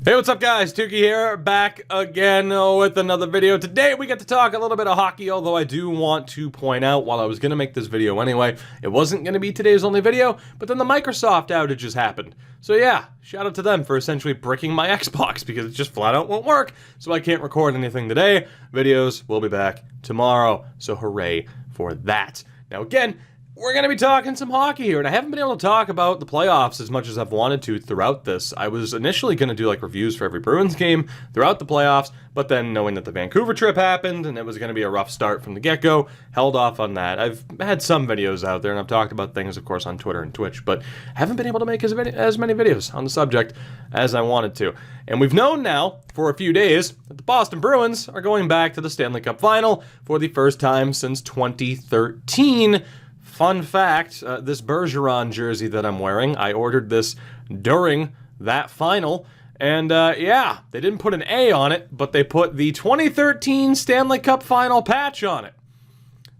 Hey, what's up guys? Tougie here, back again with another video. Today we get to talk a little bit of hockey, although I do want to point out, while I was going to make this video anyway, it wasn't going to be today's only video, but then the Microsoft outages happened. So yeah, shout out to them for essentially bricking my Xbox, because it just flat out won't work, so I can't record anything today. Videos will be back tomorrow, so hooray for that. Now again, we're going to be talking some hockey here, and I haven't been able to talk about the playoffs as much as I've wanted to throughout this. I was initially going to do like reviews for every Bruins game throughout the playoffs, but then knowing that the Vancouver trip happened and it was going to be a rough start from the get-go, held off on that. I've had some videos out there, and I've talked about things, of course, on Twitter and Twitch, but haven't been able to make as many videos on the subject as I wanted to. And we've known now for a few days that the Boston Bruins are going back to the Stanley Cup Final for the first time since 2013. Fun fact, this Bergeron jersey that I'm wearing, I ordered this during that final, and yeah, they didn't put an A on it, but they put the 2013 Stanley Cup Final patch on it.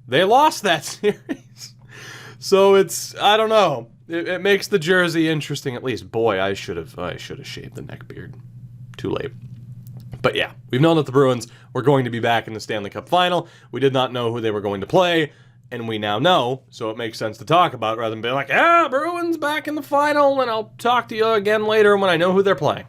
They lost that series. So it's, I don't know, it makes the jersey interesting at least. Boy, I should have shaved the neck beard. Too late. But yeah, we've known that the Bruins were going to be back in the Stanley Cup Final. We did not know who they were going to play. And we now know, so it makes sense to talk about rather than being like, yeah, Bruins back in the final, and I'll talk to you again later when I know who they're playing.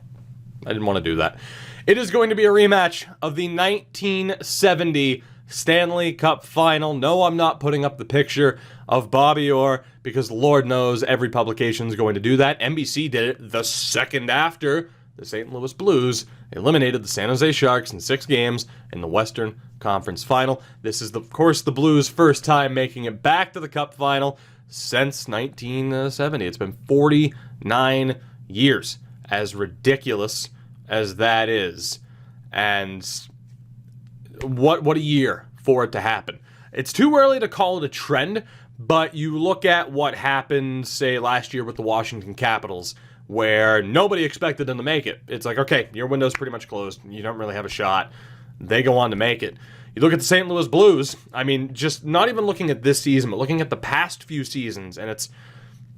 I didn't want to do that. It is going to be a rematch of the 1970 Stanley Cup Final. No, I'm not putting up the picture of Bobby Orr, because Lord knows every publication is going to do that. NBC did it the second after the St. Louis Blues eliminated the San Jose Sharks in 6 games in the Western Conference Final. This is, of course, the Blues' first time making it back to the Cup Final since 1970. It's been 49 years, as ridiculous as that is. And what a year for it to happen. It's too early to call it a trend, but you look at what happened, say, last year with the Washington Capitals, where nobody expected them to make it. It's like, okay, your window's pretty much closed. You don't really have a shot. They go on to make it. You look at the St. Louis Blues, I mean, just not even looking at this season, but looking at the past few seasons, and it's,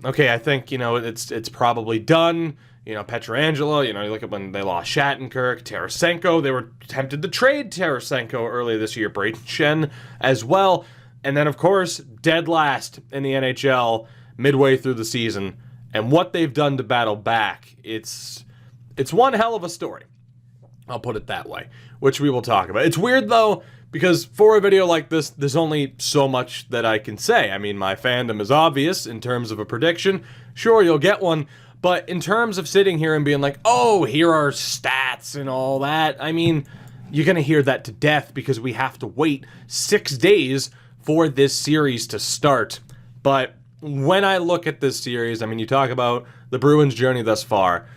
okay, I think, you know, it's probably done. You know, Pietrangelo, you know, you look at when they lost Shattenkirk, Tarasenko, they were tempted to trade Tarasenko earlier this year, Brayden Schenn as well. And then, of course, dead last in the NHL midway through the season. And what they've done to battle back, it's one hell of a story. I'll put it that way, which we will talk about. It's weird, though, because for a video like this, there's only so much that I can say. I mean, my fandom is obvious in terms of a prediction. Sure, you'll get one. But in terms of sitting here and being like, oh, here are stats and all that, I mean, you're going to hear that to death because we have to wait 6 days for this series to start. But when I look at this series, I mean, you talk about the Bruins' journey thus far.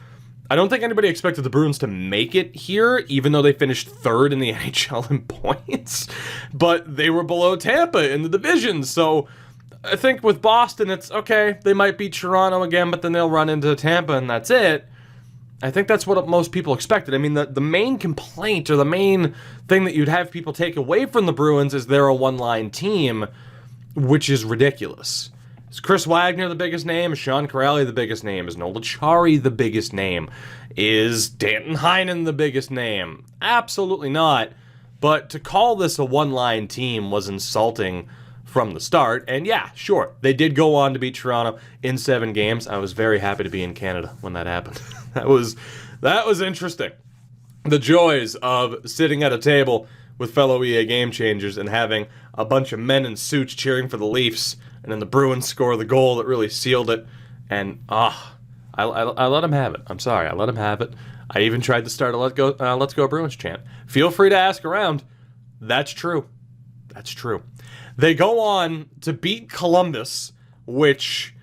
I don't think anybody expected the Bruins to make it here, even though they finished 3rd in the NHL in points. But they were below Tampa in the division, so I think with Boston, it's okay, they might beat Toronto again, but then they'll run into Tampa, and that's it. I think that's what most people expected. I mean, the main complaint, or the main thing that you'd have people take away from the Bruins is they're a one-line team, which is ridiculous. Is Chris Wagner the biggest name? Is Sean Kuraly the biggest name? Is Noel Acciari the biggest name? Is Danton Heinen the biggest name? Absolutely not. But to call this a one-line team was insulting from the start. And yeah, sure, they did go on to beat Toronto in 7 games. I was very happy to be in Canada when that happened. That was interesting. The joys of sitting at a table with fellow EA Game Changers and having a bunch of men in suits cheering for the Leafs, and then the Bruins score the goal that really sealed it. And, I let him have it. I'm sorry, I let him have it. I even tried to start a Let's Go Bruins chant. Feel free to ask around. That's true. That's true. They go on to beat Columbus, which,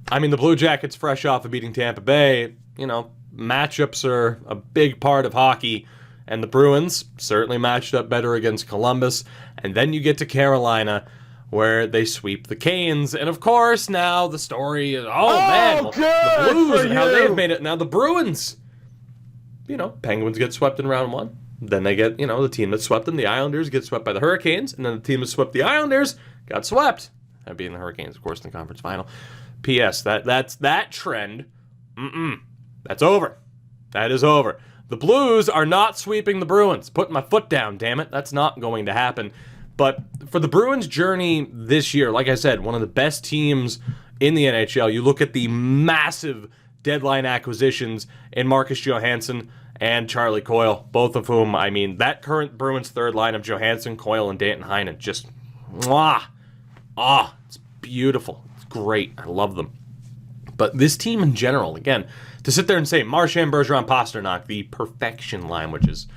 I mean, the Blue Jackets fresh off of beating Tampa Bay, you know, matchups are a big part of hockey. And the Bruins certainly matched up better against Columbus. And then you get to Carolina, where they sweep the Canes. And of course, now the story is, man, well, the Blues and how they've made it. Now the Bruins, you know, Penguins get swept in round 1. Then they get, you know, the team that swept them, the Islanders, get swept by the Hurricanes. And then the team that swept the Islanders got swept. That being the Hurricanes, of course, in the conference final. P.S. That trend, that's over. That is over. The Blues are not sweeping the Bruins. Putting my foot down, damn it. That's not going to happen. But for the Bruins' journey this year, like I said, one of the best teams in the NHL. You look at the massive deadline acquisitions in Marcus Johansson and Charlie Coyle, both of whom, I mean, that current Bruins third line of Johansson, Coyle, and Danton Heinen, just, mwah. It's beautiful. It's great. I love them. But this team in general, again, to sit there and say Marchand, Bergeron, Pasternak, the perfection line, which is,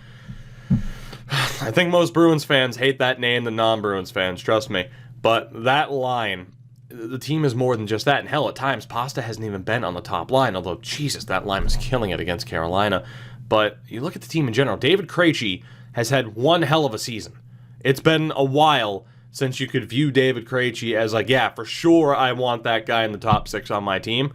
I think most Bruins fans hate that name than non-Bruins fans, trust me. But that line, the team is more than just that. And hell, at times, Pasta hasn't even been on the top line, although, Jesus, that line was killing it against Carolina. But you look at the team in general, David Krejčí has had one hell of a season. It's been a while since you could view David Krejčí as like, yeah, for sure I want that guy in the top 6 on my team.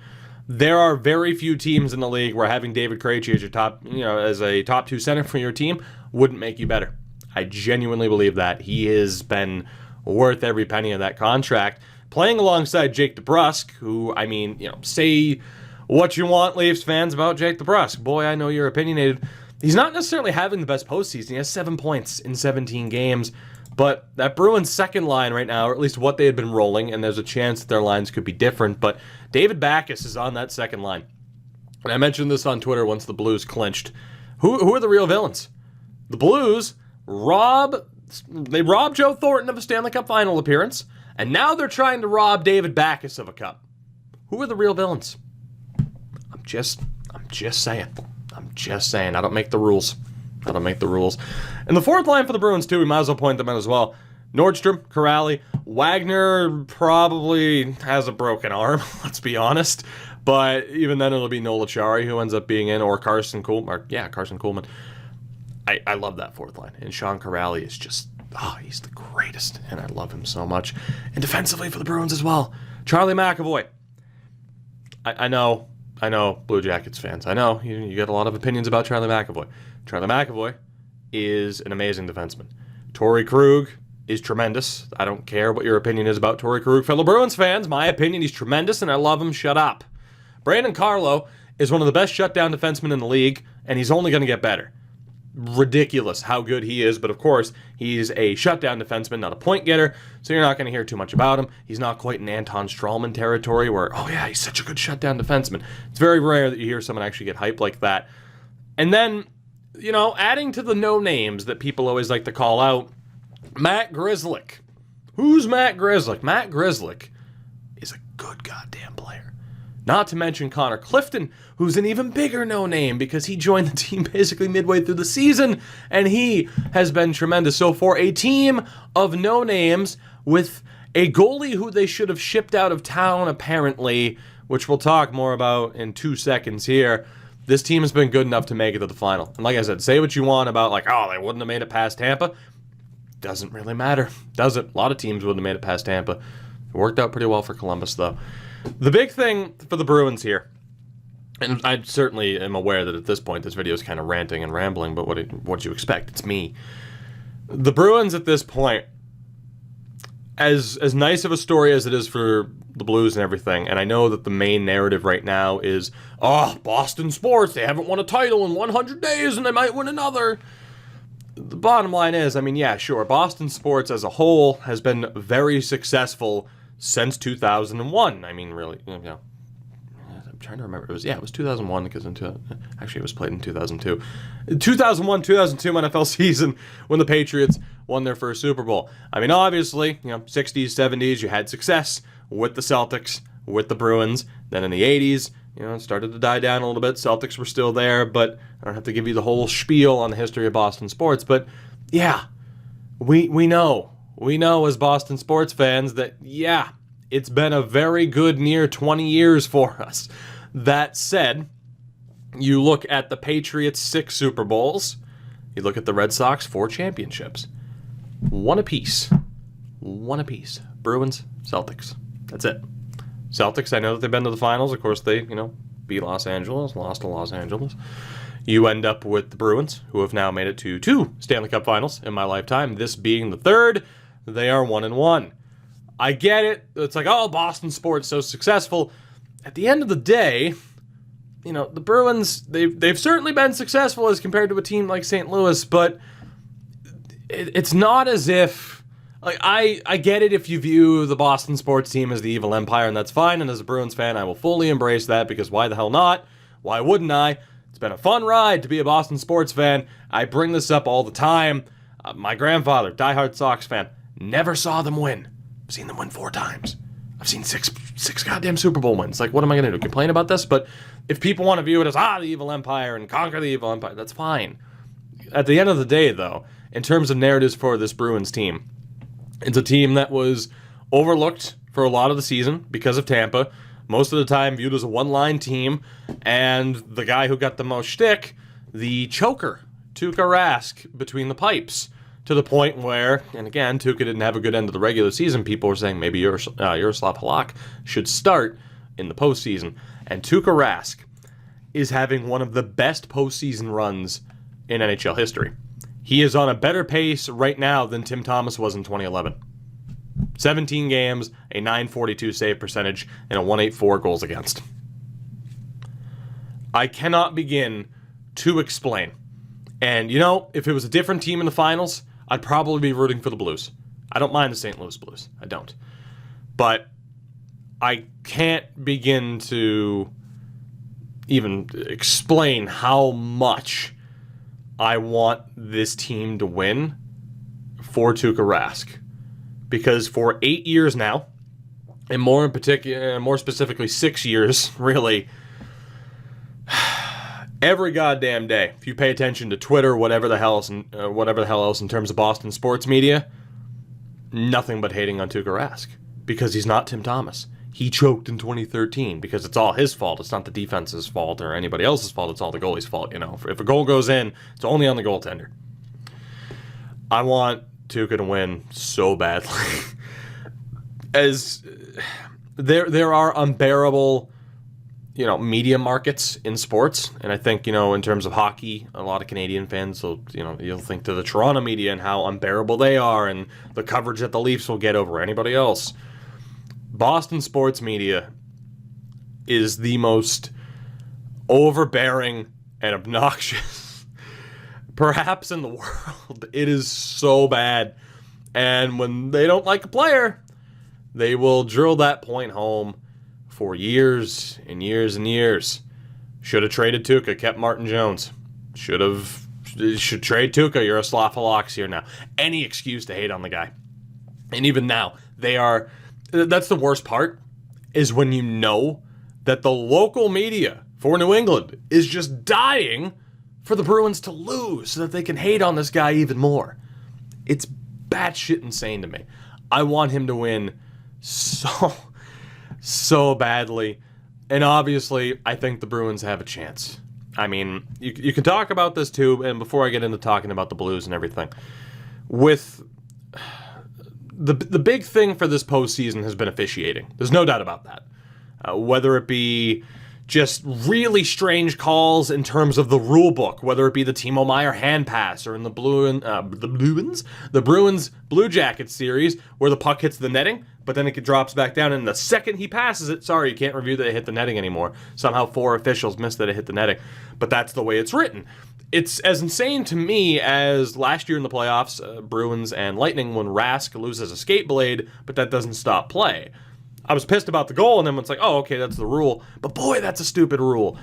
There are very few teams in the league where having David Krejčí as your top, as a top 2 center for your team wouldn't make you better. I genuinely believe that. He has been worth every penny of that contract. Playing alongside Jake DeBrusk, who, I mean, say what you want, Leafs fans, about Jake DeBrusk. Boy, I know you're opinionated. He's not necessarily having the best postseason. He has 7 points in 17 games. But that Bruins second line right now, or at least what they had been rolling, and there's a chance that their lines could be different, but David Backes is on that second line. And I mentioned this on Twitter once the Blues clinched. Who are the real villains? The Blues robbed Joe Thornton of a Stanley Cup final appearance, and now they're trying to rob David Backes of a cup. Who are the real villains? I'm just saying. I don't make the rules. And the fourth line for the Bruins, too, we might as well point them out as well. Nordstrom, Corrali, Wagner probably has a broken arm, let's be honest. But even then, it'll be Noel Acciari who ends up being in, or Carson Kuhlman. I love that fourth line. And Sean Corrali is just, he's the greatest, and I love him so much. And defensively for the Bruins as well, Charlie McAvoy. I know, Blue Jackets fans. I know, you get a lot of opinions about Charlie McAvoy. Charlie McAvoy is an amazing defenseman. Torey Krug is tremendous. I don't care what your opinion is about Torey Krug. Fellow Bruins fans, my opinion, he's tremendous, and I love him. Shut up. Brayden Carlo is one of the best shutdown defensemen in the league, and he's only going to get better. Ridiculous how good he is, but of course, he's a shutdown defenseman, not a point getter, so you're not going to hear too much about him. He's not quite in Anton Strawman territory where, he's such a good shutdown defenseman. It's very rare that you hear someone actually get hyped like that. And then, adding to the no-names that people always like to call out, Matt Grzelcyk. Who's Matt Grzelcyk? Matt Grzelcyk is a good goddamn player. Not to mention Connor Clifton, who's an even bigger no-name because he joined the team basically midway through the season, and he has been tremendous. So for a team of no-names with a goalie who they should have shipped out of town, apparently, which we'll talk more about in 2 seconds here, this team has been good enough to make it to the final. And like I said, say what you want about, they wouldn't have made it past Tampa. Doesn't really matter, does it? A lot of teams wouldn't have made it past Tampa. It worked out pretty well for Columbus, though. The big thing for the Bruins here, and I certainly am aware that at this point this video is kind of ranting and rambling, but what do you expect? It's me. The Bruins at this point, as nice of a story as it is for the Blues and everything, and I know that the main narrative right now is, Boston sports, they haven't won a title in 100 days and they might win another. The bottom line is, sure, Boston sports as a whole has been very successful since 2001. Really, I'm trying to remember. It was 2001 because it was played in 2002. 2001-2002 NFL season when the Patriots won their first Super Bowl. Obviously, 60s, 70s, you had success with the Celtics, with the Bruins. Then in the 80s, it started to die down a little bit. Celtics were still there, but I don't have to give you the whole spiel on the history of Boston sports. But yeah, we know as Boston sports fans that, it's been a very good near 20 years for us. That said, you look at the Patriots' 6 Super Bowls, you look at the Red Sox, 4 championships. One apiece. Bruins, Celtics. That's it. Celtics, I know that they've been to the finals. Of course, they, beat Los Angeles, lost to Los Angeles. You end up with the Bruins, who have now made it to 2 Stanley Cup finals in my lifetime, this being the 3rd. They are 1-1. I get it. It's like, Boston sports so successful. At the end of the day, the Bruins, they've certainly been successful as compared to a team like St. Louis, but it's not as if, like, I get it if you view the Boston sports team as the evil empire, and that's fine, and as a Bruins fan, I will fully embrace that, because why the hell not? Why wouldn't I? It's been a fun ride to be a Boston sports fan. I bring this up all the time. My grandfather, diehard Sox fan, never saw them win. I've seen them win 4 times. I've seen six goddamn Super Bowl wins. Like, what am I going to do? Complain about this? But if people want to view it as, the evil empire and conquer the evil empire, that's fine. At the end of the day, though, in terms of narratives for this Bruins team, it's a team that was overlooked for a lot of the season because of Tampa. Most of the time viewed as a one-line team. And the guy who got the most shtick, the choker, Tuukka Rask, between the pipes. To the point where, and again, Tuukka didn't have a good end of the regular season. People were saying maybe Yaroslav Halak should start in the postseason. And Tuukka Rask is having one of the best postseason runs in NHL history. He is on a better pace right now than Tim Thomas was in 2011. 17 games, a .942 save percentage, and a .184 goals against. I cannot begin to explain. And, if it was a different team in the finals, I'd probably be rooting for the Blues. I don't mind the St. Louis Blues. I don't. But I can't begin to even explain how much I want this team to win for Tuukka Rask. Because for 8 years now, and more specifically 6 years, really, every goddamn day, if you pay attention to Twitter, whatever the hell else in terms of Boston sports media, nothing but hating on Tuukka Rask. Because he's not Tim Thomas. He choked in 2013 because it's all his fault. It's not the defense's fault or anybody else's fault. It's all the goalie's fault. If a goal goes in, it's only on the goaltender. I want Tuukka to win so badly. As there are unbearable, media markets in sports, and I think, in terms of hockey, a lot of Canadian fans will, you'll think to the Toronto media and how unbearable they are, and the coverage that the Leafs will get over anybody else. Boston sports media is the most overbearing and obnoxious, perhaps in the world. It is so bad, and when they don't like a player, they will drill that point home for years and years and years. Should have traded Tuukka, kept Martin Jones. Should trade Tuukka, you're a sloth of locks here now. Any excuse to hate on the guy. And even now, that's the worst part, is when you know that the local media for New England is just dying for the Bruins to lose so that they can hate on this guy even more. It's batshit insane to me. I want him to win so badly. And obviously, I think the Bruins have a chance. I mean, you can talk about this too, and before I get into talking about the Blues and everything, with the big thing for this postseason has been officiating. There's no doubt about that. Whether it be just really strange calls in terms of the rule book, whether it be the Timo Meier hand pass or in the Bruins Blue Jackets series where the puck hits the netting, but then it drops back down, and the second he passes it, you can't review that it hit the netting anymore. Somehow 4 officials missed that it hit the netting. But that's the way it's written. It's as insane to me as last year in the playoffs, Bruins and Lightning, when Rask loses a skate blade, but that doesn't stop play. I was pissed about the goal, and then it's like, oh, okay, that's the rule. But boy, that's a stupid rule.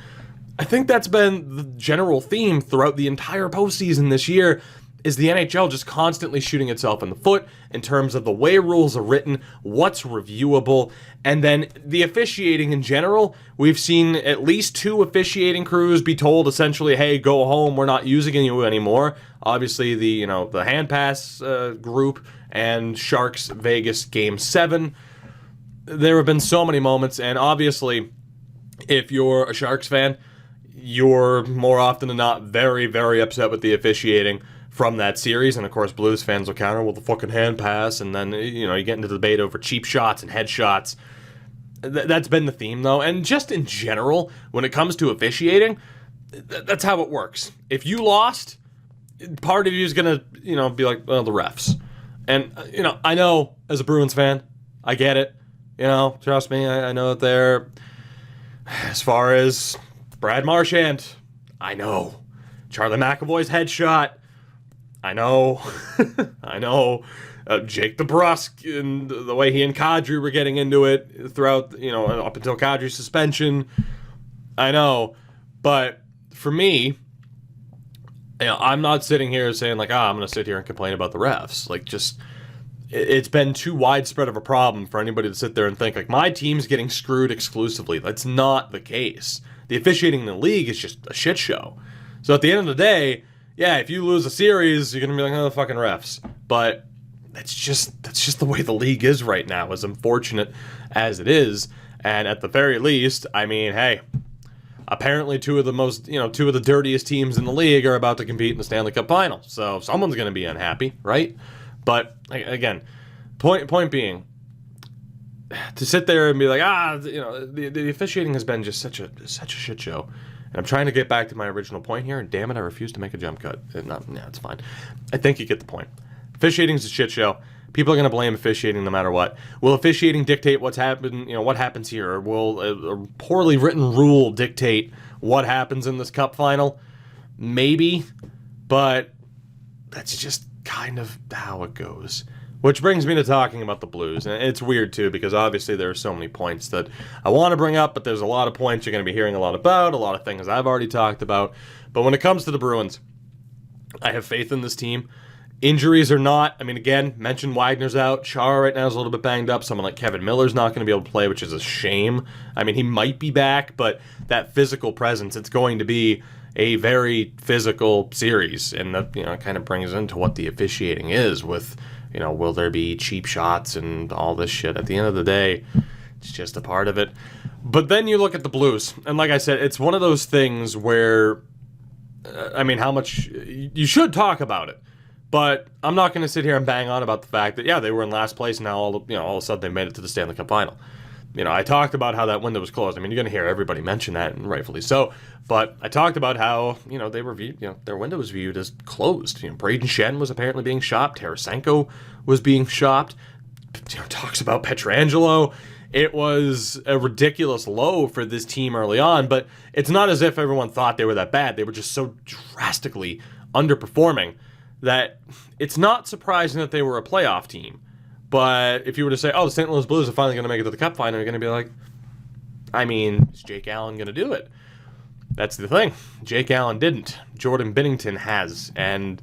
I think that's been the general theme throughout the entire postseason this year, is the NHL just constantly shooting itself in the foot in terms of the way rules are written, what's reviewable, and then the officiating in general. We've seen at least 2 officiating crews be told essentially, hey, go home, we're not using you anymore. Obviously, the hand pass group and Sharks Vegas Game 7. There have been so many moments, and obviously, if you're a Sharks fan, you're more often than not very, very upset with the officiating from that series. And of course, Blues fans will counter with the fucking hand pass, and then you get into the debate over cheap shots and head shots. That's been the theme, though. And just in general, when it comes to officiating, that's how it works. If you lost, part of you is gonna be like, well, the refs. And I know as a Bruins fan, I get it. Trust me, I know that they're, as far as Brad Marchand, I know. Charlie McAvoy's headshot, I know. I know. Jake DeBrusk and the way he and Kadri were getting into it throughout, up until Kadri's suspension. I know. But for me, I'm not sitting here saying like, I'm going to sit here and complain about the refs. Like, just, it's been too widespread of a problem for anybody to sit there and think like my team's getting screwed exclusively. That's not the case. The officiating in the league is just a shit show. So at the end of the day, yeah, if you lose a series, you're going to be like, oh, the fucking refs. But that's just the way the league is right now, as unfortunate as it is. And at the very least, I mean, hey, apparently two of the dirtiest teams in the league are about to compete in the Stanley Cup final. So someone's going to be unhappy, right? But again, point being, to sit there and be like, the officiating has been just such a shit show. And I'm trying to get back to my original point here, and damn it, I refuse to make a jump cut. It's fine. I think you get the point. Officiating is a shit show. People are going to blame officiating no matter what. Will officiating dictate what happens here? Or will a poorly written rule dictate what happens in this cup final? Maybe, but that's just kind of how it goes. Which brings me to talking about the Blues. And it's weird, too, because obviously there are so many points that I want to bring up, but there's a lot of points you're going to be hearing a lot about, a lot of things I've already talked about. But when it comes to the Bruins, I have faith in this team. Injuries or not, I mean, again, mentioned Wagner's out. Chara right now is a little bit banged up. Someone like Kevin Miller's not going to be able to play, which is a shame. I mean, he might be back, but that physical presence, it's going to be a very physical series. And that, kind of brings into what the officiating is with, will there be cheap shots and all this shit? At the end of the day, it's just a part of it. But then you look at the Blues, and like I said, it's one of those things where, how much you should talk about it. But I'm not going to sit here and bang on about the fact that, they were in last place, and now all of a sudden they made it to the Stanley Cup final. I talked about how that window was closed. I mean, you're going to hear everybody mention that, and rightfully so. But I talked about how, they were viewed, their window was viewed as closed. Brayden Schenn was apparently being shopped. Tarasenko was being shopped. Talks about Pietrangelo. It was a ridiculous low for this team early on, but it's not as if everyone thought they were that bad. They were just so drastically underperforming that it's not surprising that they were a playoff team. But if you were to say, the St. Louis Blues are finally going to make it to the Cup final, you're going to be like, is Jake Allen going to do it? That's the thing. Jake Allen didn't. Jordan Binnington has. And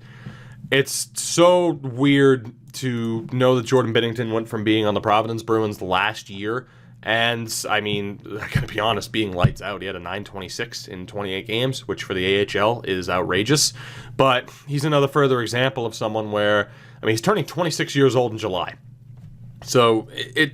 it's so weird to know that Jordan Binnington went from being on the Providence Bruins last year and, I gotta be honest, being lights out. He had a .926 in 28 games, which for the AHL is outrageous. But he's another further example of someone where, he's turning 26 years old in July. So it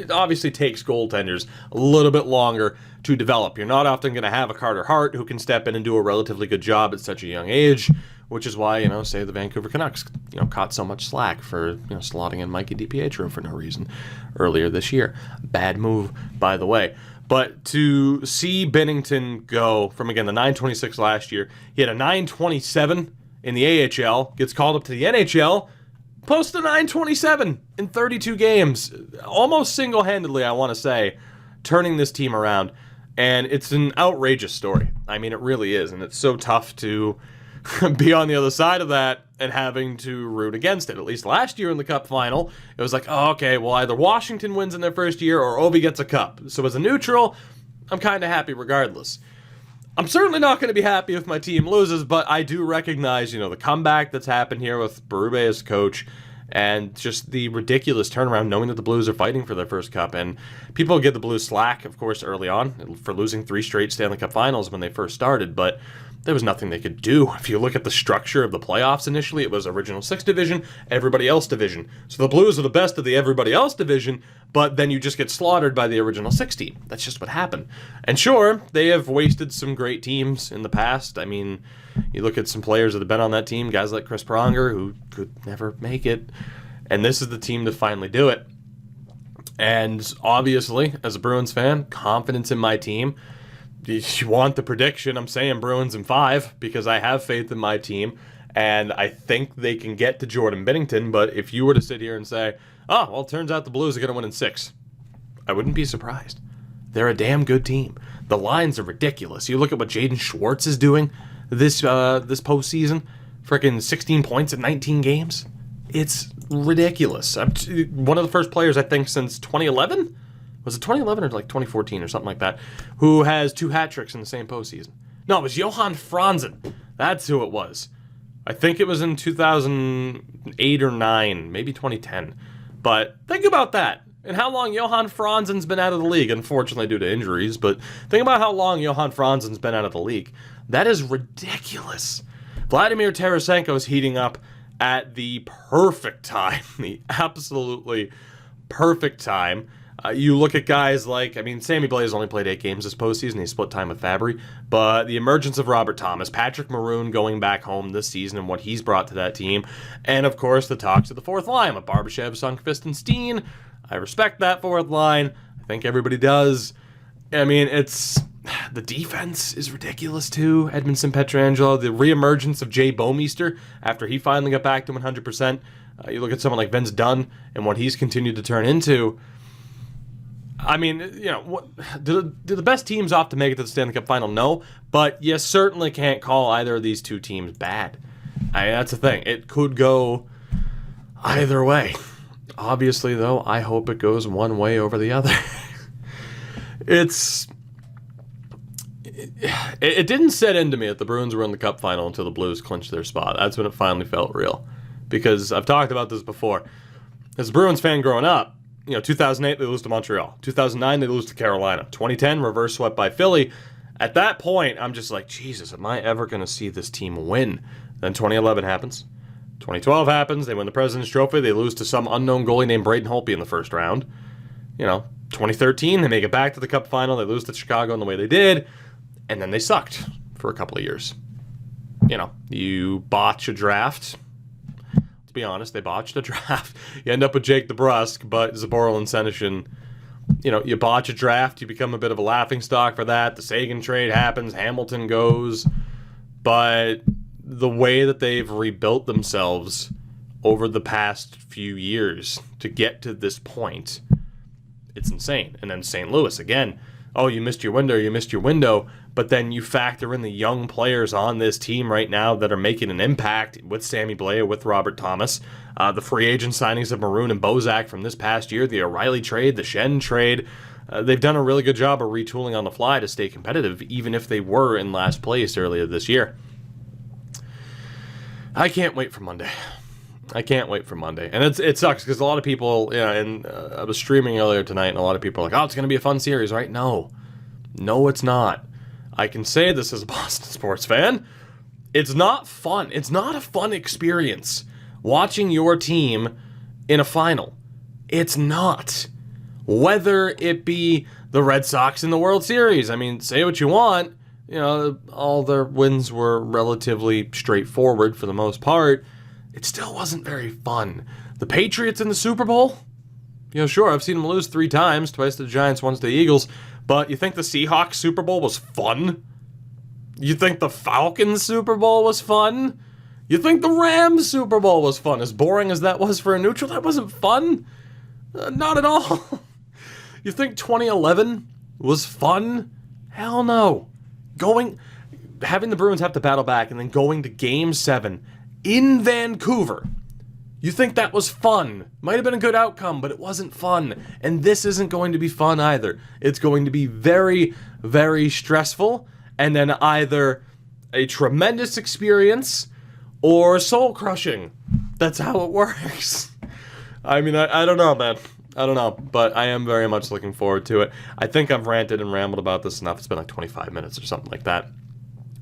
obviously takes goaltenders a little bit longer to develop. You're not often going to have a Carter Hart who can step in and do a relatively good job at such a young age, which is why, say the Vancouver Canucks, caught so much slack for, slotting in Mikey DiPietro for no reason earlier this year. Bad move, by the way. But to see Binnington go from, again, the .926 last year, he had a .927 in the AHL, gets called up to the NHL, post a .927 in 32 games, almost single-handedly, I want to say, turning this team around. And it's an outrageous story. It really is. And it's so tough to be on the other side of that and having to root against it. At least last year in the Cup final, it was like, either Washington wins in their first year or Ovi gets a cup. So as a neutral, I'm kind of happy regardless. I'm certainly not going to be happy if my team loses, but I do recognize, the comeback that's happened here with Berube as coach and just the ridiculous turnaround knowing that the Blues are fighting for their first cup. And people give the Blues slack, of course, early on for losing 3 straight Stanley Cup finals when they first started, but there was nothing they could do. If you look at the structure of the playoffs initially, it was original 6 division, everybody else division. So the Blues are the best of the everybody else division, but then you just get slaughtered by the original 6 team. That's just what happened. And sure, they have wasted some great teams in the past. You look at some players that have been on that team, guys like Chris Pronger, who could never make it. And this is the team to finally do it. And obviously, as a Bruins fan, confidence in my team. If you want the prediction, I'm saying Bruins in 5 because I have faith in my team, and I think they can get to Jordan Binnington. But if you were to sit here and say, it turns out the Blues are going to win in 6, I wouldn't be surprised. They're a damn good team. The lines are ridiculous. You look at what Jaden Schwartz is doing this postseason. Freaking 16 points in 19 games. It's ridiculous. One of the first players, I think, since 2011? Was it 2011 or like 2014 or something like that, who has 2 hat tricks in the same postseason. No, it was Johan Franzén. That's who it was. I think it was in 2008 or 9, maybe 2010. But think about that. And how long Johan Franzen's been out of the league, unfortunately due to injuries, but think about how long Johan Franzen's been out of the league. That is ridiculous. Vladimir Tarasenko is heating up at the perfect time, the absolutely perfect time. You look at guys like, Sammy Blais only played 8 games this postseason. He split time with Fabry. But the emergence of Robert Thomas, Patrick Maroon going back home this season and what he's brought to that team. And, of course, the talks of the fourth line with Barbashev, Sundqvist, and Steen. I respect that fourth line. I think everybody does. It's... The defense is ridiculous, too. Edmondson Pietrangelo, the reemergence of Jay Bouwmeester after he finally got back to 100%. You look at someone like Vince Dunn and what he's continued to turn into. Do the best teams opt to make it to the Stanley Cup Final? No, but you certainly can't call either of these two teams bad. That's the thing. It could go either way. Obviously, though, I hope it goes one way over the other. It didn't set into me that the Bruins were in the Cup Final until the Blues clinched their spot. That's when it finally felt real. Because I've talked about this before. As a Bruins fan growing up, 2008, they lose to Montreal. 2009, they lose to Carolina. 2010, reverse swept by Philly. At that point, I'm just like, Jesus, am I ever going to see this team win? Then 2011 happens. 2012 happens. They win the President's Trophy. They lose to some unknown goalie named Brayden Holtby in the first round. 2013, they make it back to the Cup Final. They lose to Chicago in the way they did. And then they sucked for a couple of years. You botch a draft. To be honest, they botched a draft. You end up with Jake DeBrusk, but Zaboral and Senyshyn, you botch a draft, you become a bit of a laughingstock for that. The Sagan trade happens, Hamilton goes. But the way that they've rebuilt themselves over the past few years to get to this point, it's insane. And then St. Louis, again, oh, you missed your window. But then you factor in the young players on this team right now that are making an impact with Sammy Blais, with Robert Thomas, the free agent signings of Maroon and Bozak from this past year, the O'Reilly trade, the Schenn trade. They've done a really good job of retooling on the fly to stay competitive, even if they were in last place earlier this year. I can't wait for Monday. And it sucks because a lot of people, and I was streaming earlier tonight, and a lot of people are like, oh, it's going to be a fun series, right? No, it's not. I can say this as a Boston sports fan. It's not fun. It's not a fun experience watching your team in a final. It's not. Whether it be the Red Sox in the World Series. Say what you want. All their wins were relatively straightforward for the most part. It still wasn't very fun. The Patriots in the Super Bowl? Sure, I've seen them lose 3 times, twice to the Giants, once to the Eagles, but you think the Seahawks Super Bowl was fun? You think the Falcons Super Bowl was fun? You think the Rams Super Bowl was fun? As boring as that was for a neutral, that wasn't fun? Not at all. You think 2011 was fun? Hell no. Having the Bruins have to battle back and then going to Game 7 in Vancouver. You think that was fun? Might have been a good outcome, but it wasn't fun. And this isn't going to be fun either. It's going to be very, very stressful, and then either a tremendous experience or soul-crushing. That's how it works. I don't know, man. I don't know, but I am very much looking forward to it. I think I've ranted and rambled about this enough. It's been like 25 minutes or something like that.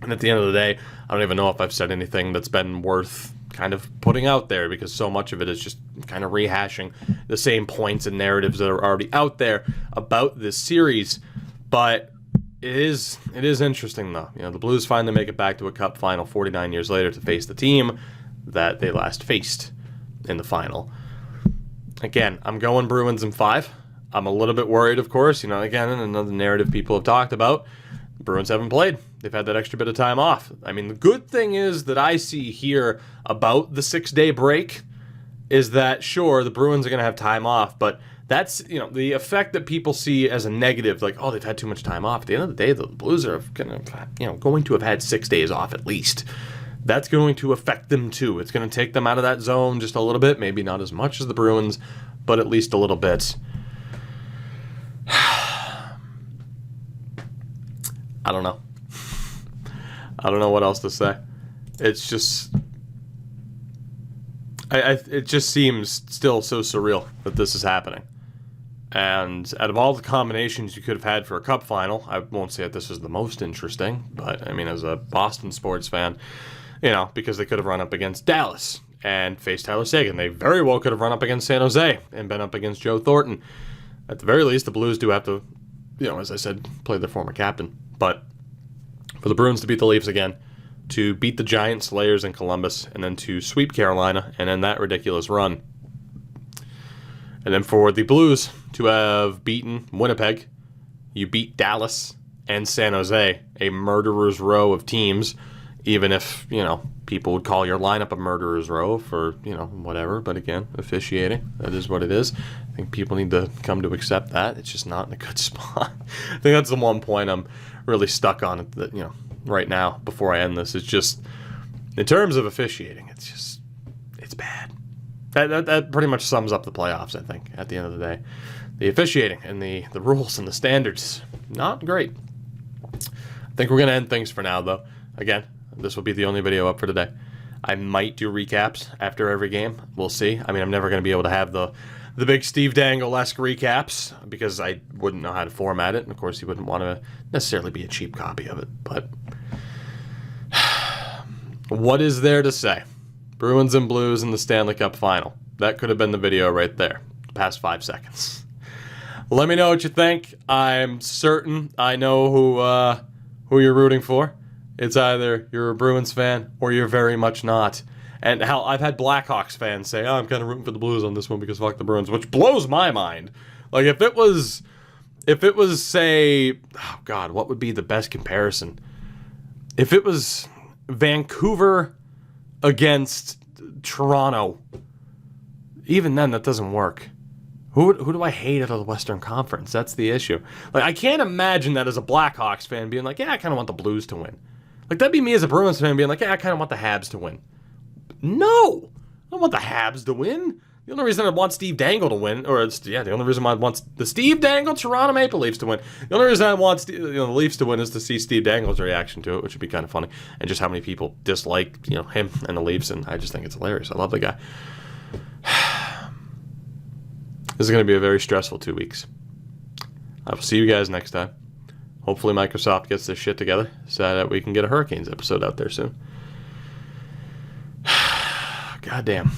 And at the end of the day, I don't even know if I've said anything that's been worth kind of putting out there, because so much of it is just kind of rehashing the same points and narratives that are already out there about this series. But it is interesting, though. The Blues finally make it back to a Cup Final 49 years later to face the team that they last faced in the final. Again, I'm going Bruins in 5. I'm a little bit worried, of course. Again, another narrative people have talked about. The Bruins haven't played. They've had that extra bit of time off. The good thing is that I see here about the 6-day break is that, sure, the Bruins are going to have time off, but That's, the effect that people see as a negative, like, oh, they've had too much time off. At the end of the day, the Blues are going to have had 6 days off at least. That's going to affect them too. It's going to take them out of that zone just a little bit, maybe not as much as the Bruins, but at least a little bit. I don't know. I don't know what else to say. It's just... it just seems still so surreal that this is happening. And out of all the combinations you could have had for a cup final, I won't say that this is the most interesting, but I mean, as a Boston sports fan, because they could have run up against Dallas and faced Tyler Seguin. They very well could have run up against San Jose and been up against Joe Thornton. At the very least, the Blues do have to, as I said, play their former captain. But for the Bruins to beat the Leafs again, to beat the Giant Slayers in Columbus, and then to sweep Carolina, and then that ridiculous run. And then for the Blues to have beaten Winnipeg, you beat Dallas and San Jose, a murderer's row of teams, even if, people would call your lineup a murderer's row for, whatever. But again, officiating, that is what it is. I think people need to come to accept that. It's just not in a good spot. I think that's the one point I'm really stuck on, that, right now, before I end this. It's just, in terms of officiating, it's bad. That pretty much sums up the playoffs, I think, at the end of the day. The officiating and the rules and the standards, not great. I think we're going to end things for now, though. Again, this will be the only video up for today. I might do recaps after every game. We'll see. I mean, I'm never going to be able to have the big Steve Dangle-esque recaps because I wouldn't know how to format it. And, of course, he wouldn't want to necessarily be a cheap copy of it. But what is there to say? Bruins and Blues in the Stanley Cup Final. That could have been the video right there. The past 5 seconds. Let me know what you think. I'm certain I know who you're rooting for. It's either you're a Bruins fan or you're very much not. And hell, I've had Blackhawks fans say, I'm kind of rooting for the Blues on this one because fuck the Bruins, which blows my mind. Like, if it was, say, oh God, what would be the best comparison? If it was Vancouver against Toronto, even then, that doesn't work. Who do I hate out of the Western Conference? That's the issue. Like, I can't imagine that as a Blackhawks fan being like, yeah, I kind of want the Blues to win. Like, that'd be me as a Bruins fan being like, yeah, I kind of want the Habs to win. No! I don't want the Habs to win. The only reason I want Steve Dangle to win, the only reason I want the Steve Dangle Toronto Maple Leafs to win. The only reason I want the Leafs to win is to see Steve Dangle's reaction to it, which would be kind of funny, and just how many people dislike him and the Leafs, and I just think it's hilarious. I love the guy. This is going to be a very stressful 2 weeks. I will see you guys next time. Hopefully Microsoft gets this shit together so that we can get a Hurricanes episode out there soon. God damn.